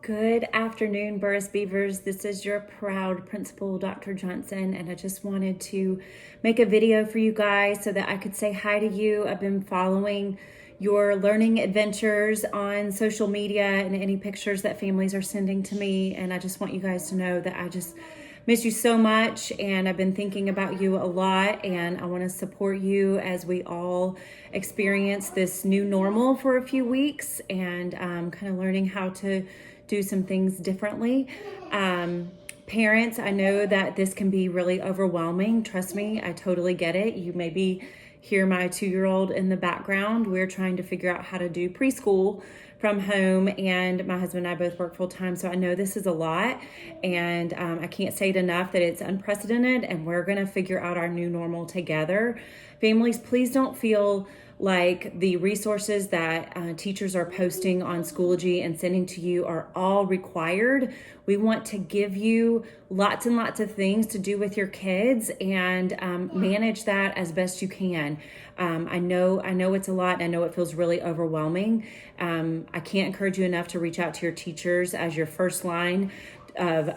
Good afternoon, Burruss Beavers. This is your proud principal, Dr. Johnson, and I just wanted to make a video for you guys so that I could say hi to you. I've been following your learning adventures on social media and any pictures that families are sending to me, and I just want you guys to know that I just miss you so much, and I've been thinking about you a lot, and I want to support you as we all experience this new normal for a few weeks and kind of learning how to do some things differently. Parents, I know that this can be really overwhelming. Trust me, I totally get it. You maybe hear my 2-year-old in the background. We're trying to figure out how to do preschool from home, and my husband and I both work full time, so I know this is a lot, and I can't say it enough that it's unprecedented, and we're gonna figure out our new normal together. Families, please don't feel like the resources that teachers are posting on Schoology and sending to you are all required. We want to give you lots and lots of things to do with your kids and manage that as best you can. I know it's a lot, and I know it feels really overwhelming. I can't encourage you enough to reach out to your teachers as your first line of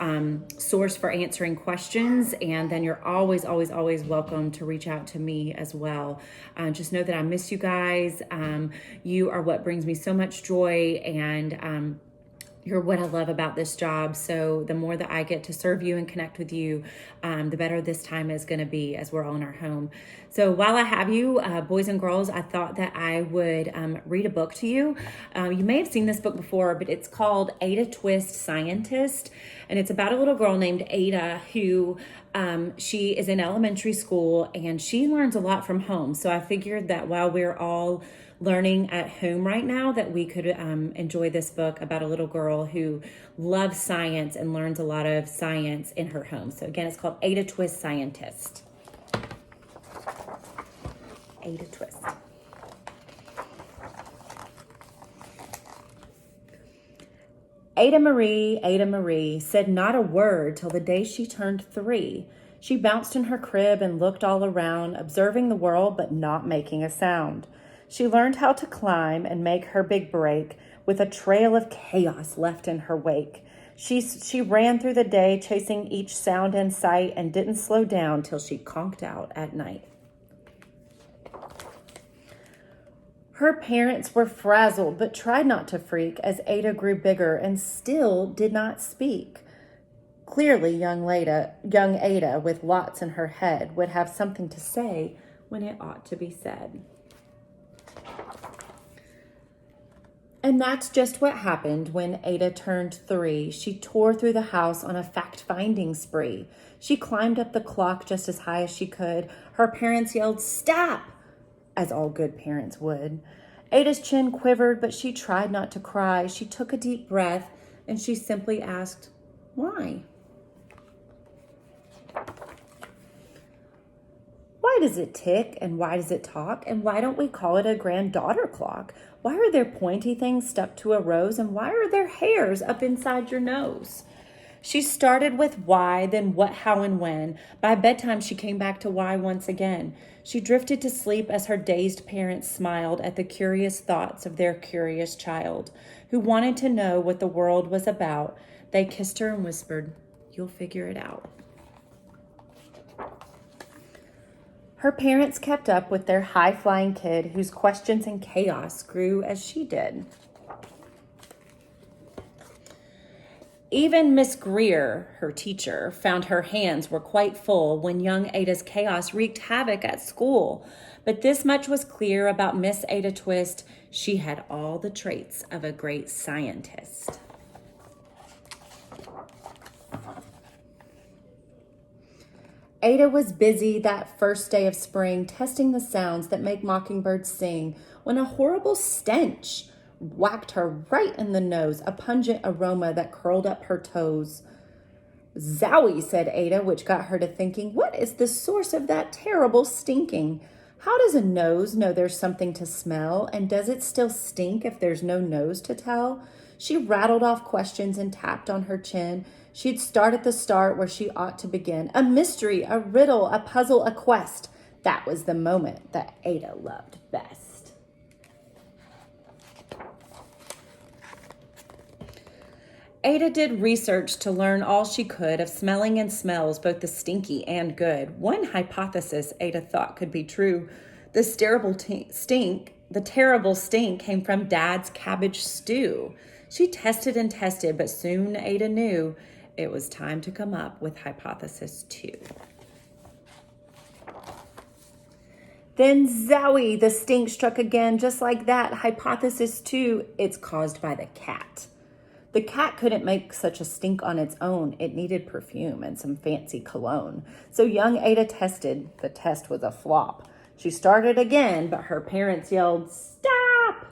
source for answering questions, and then you're always welcome to reach out to me as well. Just know that I miss you guys. You are what brings me so much joy, and you're what I love about this job. So the more that I get to serve you and connect with you, the better this time is going to be as we're all in our home. So while I have you, boys and girls, I thought that I would read a book to you. You may have seen this book before, but it's called Ada Twist, Scientist. And it's about a little girl named Ada who she is in elementary school, and she learns a lot from home. So I figured that while we're all learning at home right now, that we could enjoy this book about a little girl who loves science and learns a lot of science in her home. So again, it's called Ada Twist, Scientist. Ada Twist. Ada Marie said not a word till the day she turned 3. She bounced in her crib and looked all around, observing the world but not making a sound. She learned how to climb and make her big break with a trail of chaos left in her wake. She ran through the day, chasing each sound in sight, and didn't slow down till she conked out at night. Her parents were frazzled but tried not to freak as Ada grew bigger and still did not speak. Clearly, young Ada, with lots in her head, would have something to say when it ought to be said. And that's just what happened when Ada turned 3. She tore through the house on a fact-finding spree. She climbed up the clock just as high as she could. Her parents yelled, "Stop!" as all good parents would. Ada's chin quivered, but she tried not to cry. She took a deep breath, and she simply asked, "Why?" Why does it tick, and why does it talk, and why don't we call it a granddaughter clock? Why are there pointy things stuck to a rose, and why are there hairs up inside your nose? She started with why, then what, how, and when. By bedtime, she came back to why once again. She drifted to sleep as her dazed parents smiled at the curious thoughts of their curious child, who wanted to know what the world was about. They kissed her and whispered, "You'll figure it out." Her parents kept up with their high-flying kid, whose questions and chaos grew as she did. Even Miss Greer, her teacher, found her hands were quite full when young Ada's chaos wreaked havoc at school. But this much was clear about Miss Ada Twist: she had all the traits of a great scientist. Ada was busy that first day of spring testing the sounds that make mockingbirds sing when a horrible stench whacked her right in the nose, a pungent aroma that curled up her toes. "Zowie," said Ada, which got her to thinking, what is the source of that terrible stinking? How does a nose know there's something to smell, and does it still stink if there's no nose to tell? She rattled off questions and tapped on her chin. She'd start at the start where she ought to begin. A mystery, a riddle, a puzzle, a quest. That was the moment that Ada loved best. Ada did research to learn all she could of smelling and smells, both the stinky and good. One hypothesis Ada thought could be true. The terrible stink came from Dad's cabbage stew. She tested and tested, but soon Ada knew it was time to come up with hypothesis 2. Then zowie, the stink struck again, just like that. Hypothesis 2, it's caused by the cat. The cat couldn't make such a stink on its own. It needed perfume and some fancy cologne. So young Ada tested. The test was a flop. She started again, but her parents yelled, "Stop!"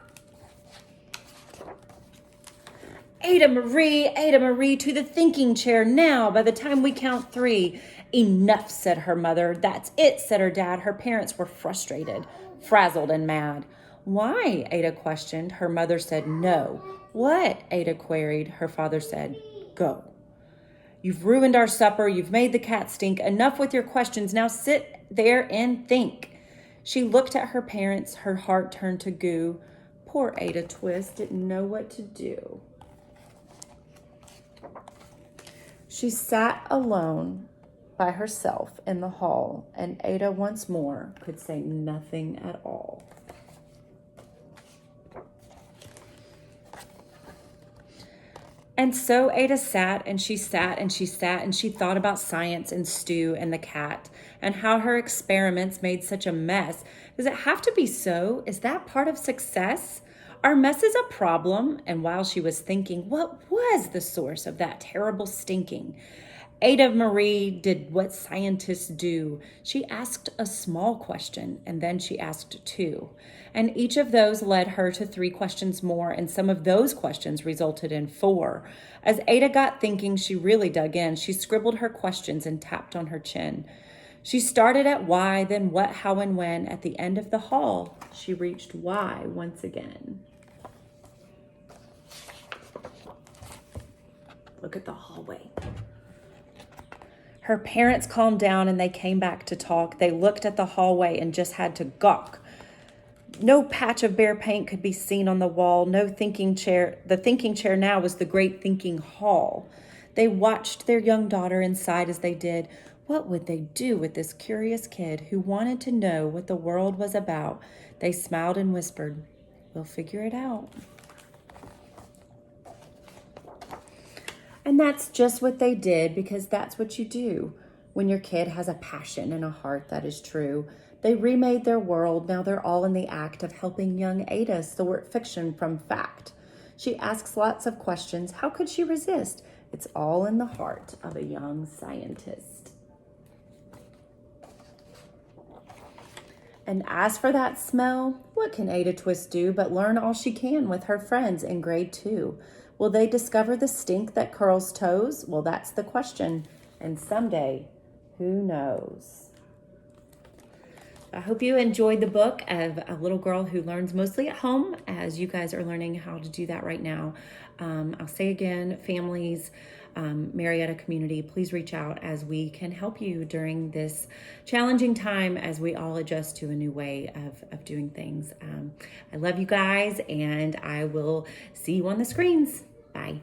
Ada Marie, to the thinking chair now. By the time we count 3. "Enough," said her mother. "That's it," said her dad. Her parents were frustrated, frazzled, and mad. "Why?" Ada questioned. Her mother said, "No." "What?" Ada queried. Her father said, "Go. You've ruined our supper. You've made the cat stink. Enough with your questions. Now sit there and think." She looked at her parents. Her heart turned to goo. Poor Ada Twist didn't know what to do. She sat alone by herself in the hall, and Ada once more could say nothing at all. And so Ada sat and she sat and she sat and she thought about science and stew and the cat and how her experiments made such a mess. Does it have to be so? Is that part of success? Are messes a problem? And while she was thinking, what was the source of that terrible stinking? Ada Marie did what scientists do. She asked a small question, and then she asked 2. And each of those led her to 3 questions more, and some of those questions resulted in 4. As Ada got thinking, she really dug in. She scribbled her questions and tapped on her chin. She started at why, then what, how, and when. At the end of the hall, she reached why once again. Look at the hallway. Her parents calmed down and they came back to talk. They looked at the hallway and just had to gawk. No patch of bare paint could be seen on the wall. No thinking chair. The thinking chair now was the great thinking hall. They watched their young daughter inside as they did. What would they do with this curious kid who wanted to know what the world was about? They smiled and whispered, "We'll figure it out." And that's just what they did, because that's what you do when your kid has a passion and a heart that is true. They remade their world. Now they're all in the act of helping young Ada sort fiction from fact. She asks lots of questions. How could she resist? It's all in the heart of a young scientist. And as for that smell, what can Ada Twist do but learn all she can with her friends in grade 2? Will they discover the stink that curls toes? Well, that's the question. And someday, who knows? I hope you enjoyed the book of a little girl who learns mostly at home, as you guys are learning how to do that right now. I'll say again, families, Marietta community, please reach out as we can help you during this challenging time as we all adjust to a new way of doing things. I love you guys, and I will see you on the screens. Bye.